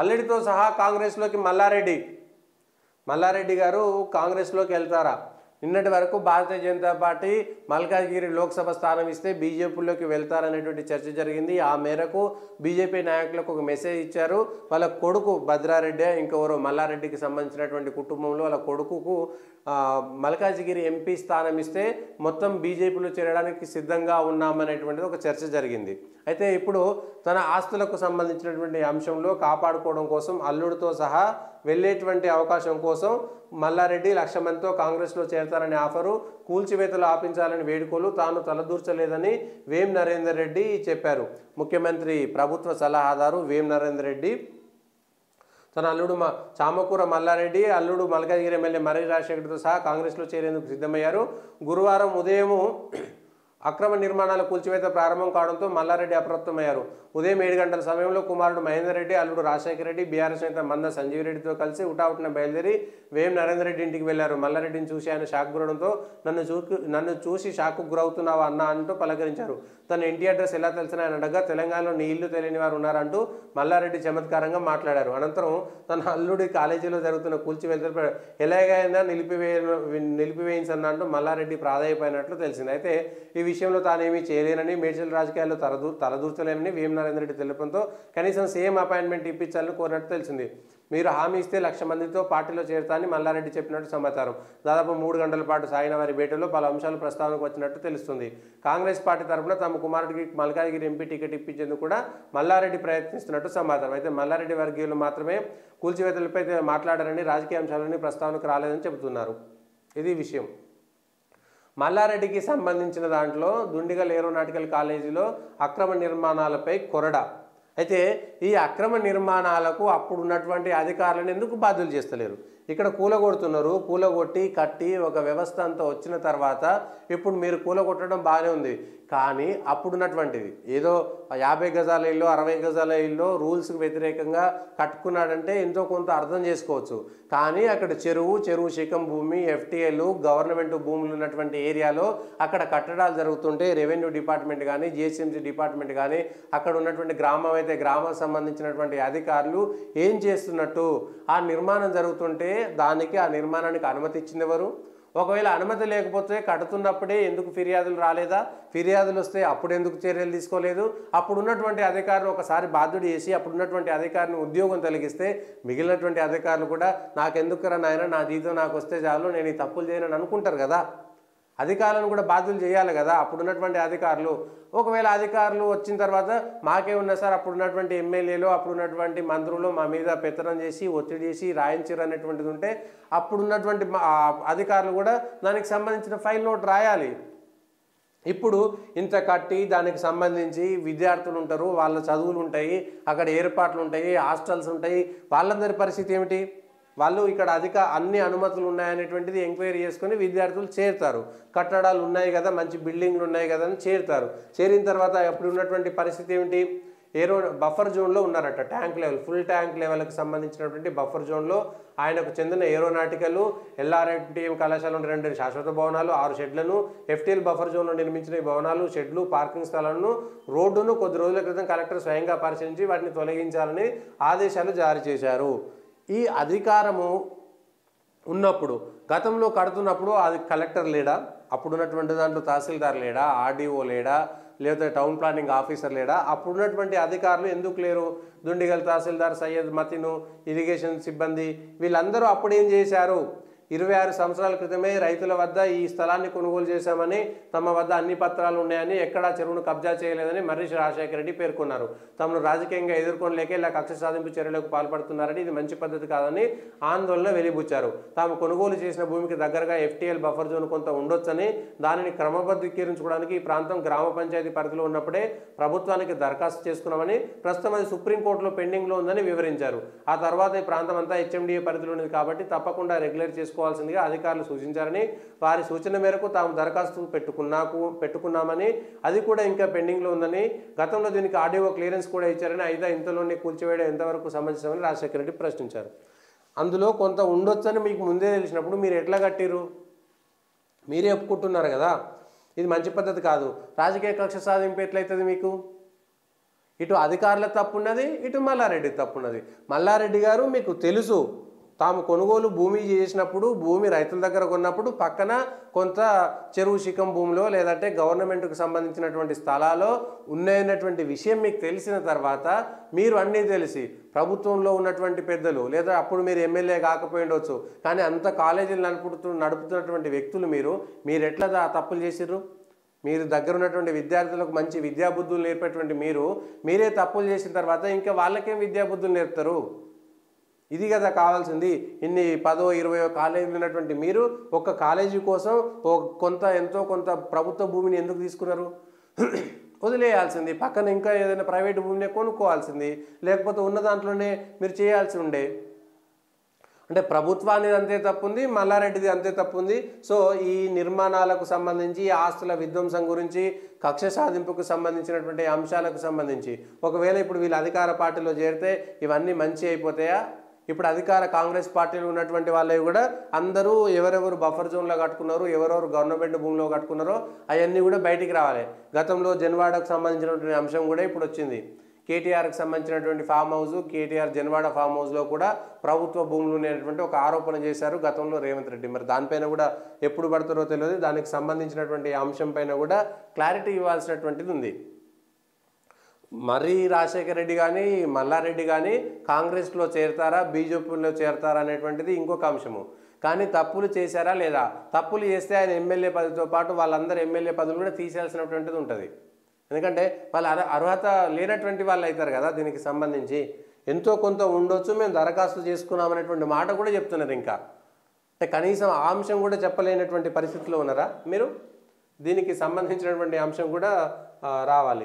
అల్లుడితో సహా కాంగ్రెస్లోకి మల్లారెడ్డి గారు కాంగ్రెస్లోకి వెళ్తారా? నిన్నటి వరకు భారతీయ జనతా పార్టీ మల్కాజ్గిరి లోక్సభ స్థానం ఇస్తే బీజేపీలోకి వెళ్తారనేటువంటి చర్చ జరిగింది. ఆ మేరకు బీజేపీ నాయకులకు ఒక మెసేజ్ ఇచ్చారు. వాళ్ళ కొడుకు భద్రారెడ్డి ఇంకెవరో మల్లారెడ్డికి సంబంధించినటువంటి కుటుంబంలో వాళ్ళ కొడుకుకు మల్కాజ్గిరి ఎంపీ స్థానం ఇస్తే మొత్తం బీజేపీలో చేరడానికి సిద్ధంగా ఉన్నామనేటువంటిది ఒక చర్చ జరిగింది. అయితే ఇప్పుడు తన ఆస్తులకు సంబంధించినటువంటి అంశంలో కాపాడుకోవడం కోసం అల్లుడితో సహా వెళ్ళేటువంటి అవకాశం కోసం మల్లారెడ్డి 1,00,000 మందితో కాంగ్రెస్లో చేరతారనే ఆఫరు, కూల్చివేతలు ఆపించాలని వేడుకలు తాను తలదూర్చలేదని వేం నరేందర్ రెడ్డి చెప్పారు. ముఖ్యమంత్రి ప్రభుత్వ సలహాదారు వేం నరేందర్ రెడ్డి తన అల్లుడు చామకూర మల్లారెడ్డి, అల్లుడు మల్కాజ్గిరి ఎమ్మెల్యే మర్రి రాజశేఖర్తో సహా కాంగ్రెస్లో చేరేందుకు సిద్ధమయ్యారు. గురువారం ఉదయం అక్రమ నిర్మాణాల కూల్చివేత ప్రారంభం కావడంతో మల్లారెడ్డి అప్రమత్తమయ్యారు. ఉదయం 7 గంటల సమయంలో కుమారుడు మహేందర్ రెడ్డి, అల్లుడు రాజశేఖర రెడ్డి, బీఆర్ఎస్ నేత మంద సంజీవ్ రెడ్డితో కలిసి ఉటావుటిన బయలుదేరి వేం నరేందర్ రెడ్డి ఇంటికి వెళ్లారు. మల్లారెడ్డిని చూసి ఆయన షాక్ గురవడంతో నన్ను చూసి షాక్కు గురవుతున్నావా అన్న అంటూ పలకరించారు. తన ఇంటి అడ్రస్ ఎలా తెలిసిన ఆయన అడగా తెలంగాణలో నీ ఇల్లు తెలియని వారు ఉన్నారంటూ మల్లారెడ్డి చమత్కారంగా మాట్లాడారు. అనంతరం తన అల్లుడి కాలేజీలో జరుగుతున్న కూల్చివేతలు ఎలాగైనా నిలిపివేయించన్నా అంటూ మల్లారెడ్డి ప్రాధాయపడినట్లు తెలిసింది. అయితే ఈ విషయంలో తానేమీ చేయలేనని, మేడ్చల్ రాజకీయాల్లో తలదూర్చలేనని వేం నరేందర్ రెడ్డి తెలిపడంతో కనీసం సేమ్ అపాయింట్మెంట్ ఇప్పించాలని కోరినట్టు తెలిసింది. మీరు హామీ ఇస్తే 1,00,000 మందితో పార్టీలో చేరుతానని మల్లారెడ్డి చెప్పినట్టు సమాచారం. దాదాపు 3 గంటల పాటు సాగిన వారి భేటీలో పలు అంశాలు ప్రస్తావనకు వచ్చినట్టు తెలుస్తుంది. కాంగ్రెస్ పార్టీ తరఫున తమ కుమారుడికి మల్కాజ్గిరి ఎంపీ టికెట్ ఇప్పించేందుకు కూడా మల్లారెడ్డి ప్రయత్నిస్తున్నట్టు సమాచారం. అయితే మల్లారెడ్డి వర్గీయులు మాత్రమే కూల్చివేతలపై మాట్లాడారని, రాజకీయ అంశాలని ప్రస్తావనకు రాలేదని చెబుతున్నారు. ఇది విషయం. మల్లారెడ్డికి సంబంధించిన దాంట్లో దుండిగల్ ఏరోనాటికల్ కాలేజీలో అక్రమ నిర్మాణాలపై కొరడా. అయితే ఈ అక్రమ నిర్మాణాలకు అప్పుడున్నటువంటి అధికారులను ఎందుకు బాధ్యులు చేస్తలేరు? ఇక్కడ కూలగొడుతున్నారు. కూలగొట్టి కట్టి ఒక వ్యవస్థ అంతా వచ్చిన తర్వాత ఇప్పుడు మీరు కూలగొట్టడం బాగానే ఉంది. కానీ అప్పుడున్నటువంటిది ఏదో 50 గజాల ఇల్లు 60 గజాల ఇల్లు రూల్స్కి వ్యతిరేకంగా కట్టుకున్నాడంటే ఎంతో కొంత అర్థం చేసుకోవచ్చు. కానీ అక్కడ చెరువు శిఖం భూమి, ఎఫ్టీఏలు, గవర్నమెంట్ భూములు ఉన్నటువంటి ఏరియాలో అక్కడ కట్టడాలు జరుగుతుంటే రెవెన్యూ డిపార్ట్మెంట్ కానీ, జిహెచ్ఎంసీ డిపార్ట్మెంట్ కానీ, అక్కడ ఉన్నటువంటి గ్రామం అయితే గ్రామానికి సంబంధించినటువంటి అధికారులు ఏం చేస్తున్నట్టు? ఆ నిర్మాణం జరుగుతుంటే దానికి ఆ నిర్మాణానికి అనుమతి ఇచ్చింది ఎవరు? ఒకవేళ అనుమతి లేకపోతే కడుతున్నప్పుడే ఎందుకు ఫిర్యాదులు రాలేదా? ఫిర్యాదులు వస్తే అప్పుడు ఎందుకు చర్యలు తీసుకోలేదు? అప్పుడున్నటువంటి అధికారులు ఒకసారి బాధ్యుడు చేసి అప్పుడున్నటువంటి అధికారిని ఉద్యోగం తొలగిస్తే మిగిలినటువంటి అధికారులు కూడా నాకెందుకురా నాయన, నా జీతం నాకు వస్తే చాలు, నేను ఈ తప్పులు చేయనని అనుకుంటారు కదా. అధికారులను కూడా బాధ్యులు చేయాలి కదా అప్పుడున్నటువంటి అధికారులు. ఒకవేళ అధికారులు వచ్చిన తర్వాత మాకే ఉన్నా సార్, అప్పుడున్నటువంటి ఎమ్మెల్యేలు అప్పుడున్నటువంటి మంత్రులు మా మీద పెత్తనం చేసి ఒత్తిడి చేసి రాయించారు అనేటువంటిది ఉంటే అప్పుడున్నటువంటి అధికారులు కూడా దానికి సంబంధించిన ఫైల్ నోట్ రాయాలి. ఇప్పుడు ఇంత కట్టి దానికి సంబంధించి విద్యార్థులు ఉంటారు, వాళ్ళ చదువులు ఉంటాయి, అక్కడ ఏర్పాట్లు ఉంటాయి, హాస్టల్స్ ఉంటాయి, వాళ్ళందరి పరిస్థితి ఏమిటి? వాళ్ళు ఇక్కడ అన్ని అనుమతులు ఉన్నాయనేటువంటిది ఎంక్వైరీ చేసుకొని విద్యార్థులు చేరుతారు. కట్టడాలు ఉన్నాయి కదా, మంచి బిల్డింగ్లు ఉన్నాయి కదా అని చేరుతారు. చేరిన తర్వాత అప్పుడు ఉన్నటువంటి పరిస్థితి ఏమిటి? బఫర్ జోన్లో ఉన్నారట. ట్యాంక్ లెవెల్, ఫుల్ ట్యాంక్ లెవెల్కి సంబంధించినటువంటి బఫర్ జోన్లో ఆయనకు చెందిన ఏరోనాటికల్, ఎల్ఆర్ఐటీఎం కళాశాల 2 శాశ్వత భవనాలు, 6 షెడ్లను, ఎఫ్టీఎల్ బఫర్ జోన్లో నిర్మించిన ఈ భవనాలు, షెడ్లు, పార్కింగ్ స్థలాలను, రోడ్డును కొద్ది రోజుల క్రితం కలెక్టర్ స్వయంగా పరిశీలించి వాటిని తొలగించాలని ఆదేశాలు జారీ చేశారు. ఈ అధికారము ఉన్నప్పుడు గతంలో కడుతున్నప్పుడు అది కలెక్టర్ లేడా? అప్పుడున్నటువంటి దాంట్లో తహసీల్దార్ లేడా? ఆర్డీఓ లేడా? లేకపోతే టౌన్ ప్లానింగ్ ఆఫీసర్ లేడా? అప్పుడున్నటువంటి అధికారులు ఎందుకు లేరు? దుండిగల్ తహసీల్దార్ సయ్యద్ మతిను, ఇరిగేషన్ సిబ్బంది వీళ్ళందరూ అప్పుడు ఏం చేశారు? 26 సంవత్సరాల క్రితమే రైతుల వద్ద ఈ స్థలాన్ని కొనుగోలు చేశామని, తమ వద్ద అన్ని పత్రాలు ఉన్నాయని, ఎక్కడా చెరువును కబ్జా చేయలేదని మర్రి రాజశేఖర రెడ్డి పేర్కొన్నారు. తమను రాజకీయంగా ఎదుర్కొనలేక ఇలా కక్ష సాధింపు చర్యలకు పాల్పడుతున్నారని, ఇది మంచి పద్ధతి కాదని ఆందోళన వెలిబుచ్చారు. తాము కొనుగోలు చేసిన భూమికి దగ్గరగా ఎఫ్టీఎల్ బఫర్ జోన్ కొంత ఉండొచ్చని, దానిని క్రమబద్ధీకరించుకోవడానికి ఈ ప్రాంతం గ్రామ పంచాయతీ పరిధిలో ఉన్నప్పుడే ప్రభుత్వానికి దరఖాస్తు చేసుకున్నామని, ప్రస్తుతం అది సుప్రీంకోర్టులో పెండింగ్లో ఉందని వివరించారు. ఆ తర్వాత ఈ ప్రాంతం అంతా హెచ్ఎండిఏ పరిధిలో ఉంది కాబట్టి తప్పకుండా రెగ్యులర్ చేసుకోవాల్సిందిగా అధికారులు సూచించారని, వారి సూచన మేరకు తాము దరఖాస్తు పెట్టుకున్నామని, అది కూడా ఇంకా పెండింగ్లో ఉందని, గతంలో దీనికి ఆర్డీఓ క్లియరెన్స్ కూడా ఇచ్చారని, అయితే ఇంతలోనే కూల్చివేయడం ఎంతవరకు సమంజసమని రాజశేఖర రెడ్డి ప్రశ్నించారు. అందులో కొంత ఉండొచ్చని మీకు ముందే తెలిసినప్పుడు మీరు ఎట్లా కట్టిరు? మీరే ఒప్పుకుంటున్నారు కదా. ఇది మంచి పద్ధతి కాదు. రాజకీయ కక్ష సాధింపు ఎట్లయితుంది మీకు? ఇటు అధికారుల తప్పున్నది, ఇటు మల్లారెడ్డి తప్పున్నది. మల్లారెడ్డి గారు మీకు తెలుసు, తాము కొనుగోలు భూమి చేసినప్పుడు, భూమి రైతుల దగ్గర కొన్నప్పుడు పక్కన కొంత చెరువు శిఖం భూమిలో లేదంటే గవర్నమెంట్కు సంబంధించినటువంటి స్థలాల్లో ఉన్నాయన్నటువంటి విషయం మీకు తెలిసిన తర్వాత మీరు అన్నీ తెలిసి ప్రభుత్వంలో ఉన్నటువంటి పెద్దలు లేదా అప్పుడు మీరు ఎమ్మెల్యే కాకపోయి ఉండొచ్చు, కానీ అంత కాలేజీలు నడుపుతున్నటువంటి వ్యక్తులు మీరు ఎట్లా తప్పులు చేసిర్రు? మీరు దగ్గర ఉన్నటువంటి విద్యార్థులకు మంచి విద్యాబుద్ధులు నేర్పేటువంటి మీరే తప్పులు చేసిన తర్వాత ఇంకా వాళ్ళకేం విద్యాబుద్ధులు నేర్పుతారు? ఇది కదా కావాల్సింది. ఇన్ని 10, 20 కాలేజీలు ఉన్నటువంటి మీరు ఒక కాలేజీ కోసం ఎంతో కొంత ప్రభుత్వ భూమిని ఎందుకు తీసుకున్నారు? వదిలేయాల్సింది, పక్కన ఇంకా ఏదైనా ప్రైవేట్ భూమిని కొనుక్కోవాల్సింది, లేకపోతే ఉన్న దాంట్లోనే మీరు చేయాల్సి ఉండే. అంటే ప్రభుత్వానికి అంతే తప్పుంది, మల్లారెడ్డిది అంతే తప్పుంది. సో ఈ నిర్మాణాలకు సంబంధించి, ఆస్తుల విధ్వంసం గురించి, కక్ష సాధింపుకు సంబంధించినటువంటి అంశాలకు సంబంధించి ఒకవేళ ఇప్పుడు వీళ్ళు అధికార పార్టీలో చేరితే ఇవన్నీ మంచి అయిపోతాయా? ఇప్పుడు అధికార కాంగ్రెస్ పార్టీలో ఉన్నటువంటి వాళ్ళవి కూడా అందరూ ఎవరెవరు బఫర్ జోన్లో కట్టుకున్నారు, ఎవరెవరు గవర్నమెంట్ భూమిలో కట్టుకున్నారో అవన్నీ కూడా బయటికి రావాలి. గతంలో జన్వాడకు సంబంధించినటువంటి అంశం కూడా ఇప్పుడు వచ్చింది. కేటీఆర్కి సంబంధించినటువంటి farm house, KTR Janwada farm హౌస్లో కూడా ప్రభుత్వ భూములు ఉండేటువంటి ఒక ఆరోపణ చేశారు గతంలో రేవంత్ రెడ్డి. మరి దానిపైన కూడా ఎప్పుడు పడతారో తెలియదు. దానికి సంబంధించినటువంటి అంశం పైన కూడా క్లారిటీ ఇవ్వాల్సినటువంటిది ఉంది. మరి రాజశేఖర రెడ్డి కానీ మల్లారెడ్డి కానీ కాంగ్రెస్లో చేరతారా, బీజేపీలో చేరతారా అనేటువంటిది ఇంకొక అంశము. కానీ తప్పులు చేశారా లేదా? తప్పులు చేస్తే ఆయన ఎమ్మెల్యే పదవితో పాటు వాళ్ళందరూ ఎమ్మెల్యే పదవులు కూడా తీసేయాల్సినటువంటిది ఉంటుంది. ఎందుకంటే వాళ్ళ అర్హత లేనటువంటి వాళ్ళు అవుతారు కదా. దీనికి సంబంధించి ఎంతో కొంత ఉండొచ్చు, మేము దరఖాస్తు చేసుకున్నామనేటువంటి మాట కూడా చెప్తున్నారు. ఇంకా అంటే కనీసం ఆ అంశం కూడా చెప్పలేనటువంటి పరిస్థితిలో ఉన్నారా మీరు? దీనికి సంబంధించినటువంటి అంశం కూడా రావాలి.